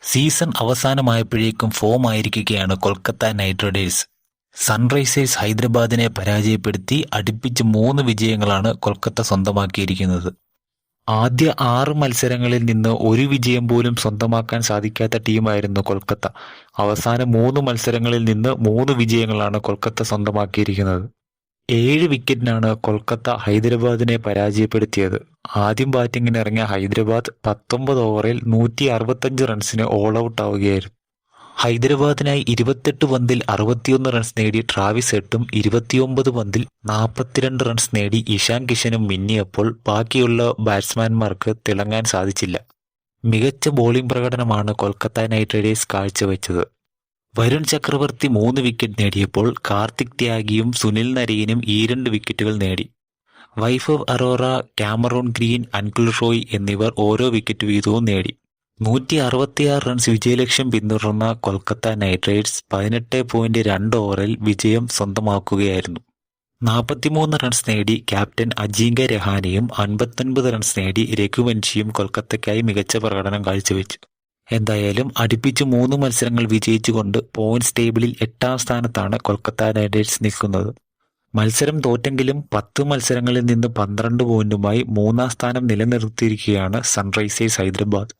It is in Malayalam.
സീസൺ അവസാനമായപ്പോഴേക്കും ഫോം ആയിരിക്കുകയാണ് കൊൽക്കത്ത നൈറ്റ് റൈഡേഴ്സ്. സൺറൈസേഴ്സ് ഹൈദരാബാദിനെ പരാജയപ്പെടുത്തി അടുപ്പിച്ച് 3 വിജയങ്ങളാണ് കൊൽക്കത്ത സ്വന്തമാക്കിയിരിക്കുന്നത്. ആദ്യ 6 മത്സരങ്ങളിൽ നിന്ന് ഒരു വിജയം പോലും സ്വന്തമാക്കാൻ സാധിക്കാത്ത ടീമായിരുന്നു കൊൽക്കത്ത. അവസാന 3 മത്സരങ്ങളിൽ നിന്ന് 3 വിജയങ്ങളാണ് കൊൽക്കത്ത സ്വന്തമാക്കിയിരിക്കുന്നത്. 7 വിക്കറ്റിനാണ് കൊൽക്കത്ത ഹൈദരാബാദിനെ പരാജയപ്പെടുത്തിയത്. ആദ്യം ബാറ്റിംഗിന് ഇറങ്ങിയ ഹൈദരാബാദ് 19 ഓവറിൽ 165 റൺസിന് ഓൾ ഔട്ട് ആവുകയായിരുന്നു. ഹൈദരാബാദിനായി 28 പന്തിൽ 61 റൺസ് നേടി ട്രാവിസ് ഹെഡും 29 പന്തിൽ 42 റൺസ് നേടി ഇഷാൻ കിഷനും മിന്നിയപ്പോൾ ബാക്കിയുള്ള ബാറ്റ്സ്മാൻമാർക്ക് തിളങ്ങാൻ സാധിച്ചില്ല. മികച്ച ബോളിംഗ് പ്രകടനമാണ് കൊൽക്കത്ത നൈറ്റ് റൈഡേഴ്സ് കാഴ്ചവെച്ചത്. വരുൺ ചക്രവർത്തി 3 വിക്കറ്റ് നേടിയപ്പോൾ കാർത്തിക് ത്യാഗിയും സുനിൽ നരൈനും ഈ 2 വിക്കറ്റുകൾ നേടി. വൈഭവ് അറോറ, കാമറൂൺ ഗ്രീൻ, അൻകുൽ റോയ് എന്നിവർ ഓരോ വിക്കറ്റ് വീതവും നേടി. 166 റൺസ് വിജയലക്ഷ്യം പിന്തുടർന്ന കൊൽക്കത്ത നൈറ്റ് റൈഡേഴ്സ് 18.2 ഓവറിൽ വിജയം സ്വന്തമാക്കുകയായിരുന്നു. 43 റൺസ് നേടി ക്യാപ്റ്റൻ അജിങ്ക്യ രഹാനെയും 59 റൺസ് നേടി രഘുവൻഷിയും കൊൽക്കത്തയ്ക്കായി മികച്ച പ്രകടനം കാഴ്ചവെച്ചു. എന്തായാലും അടുപ്പിച്ച് 3 മത്സരങ്ങൾ വിജയിച്ചുകൊണ്ട് പോയിന്റ്സ് ടേബിളിൽ 8ാം സ്ഥാനത്താണ് കൊൽക്കത്ത നൈറ്റ് റൈഡേഴ്സ് നിൽക്കുന്നത്. മത്സരം തോറ്റെങ്കിലും 10 മത്സരങ്ങളിൽ നിന്ന് 12 പോയിന്റുമായി 3ാം സ്ഥാനം നിലനിർത്തിയിരിക്കുകയാണ് സൺറൈസേഴ്സ് ഹൈദരാബാദ്.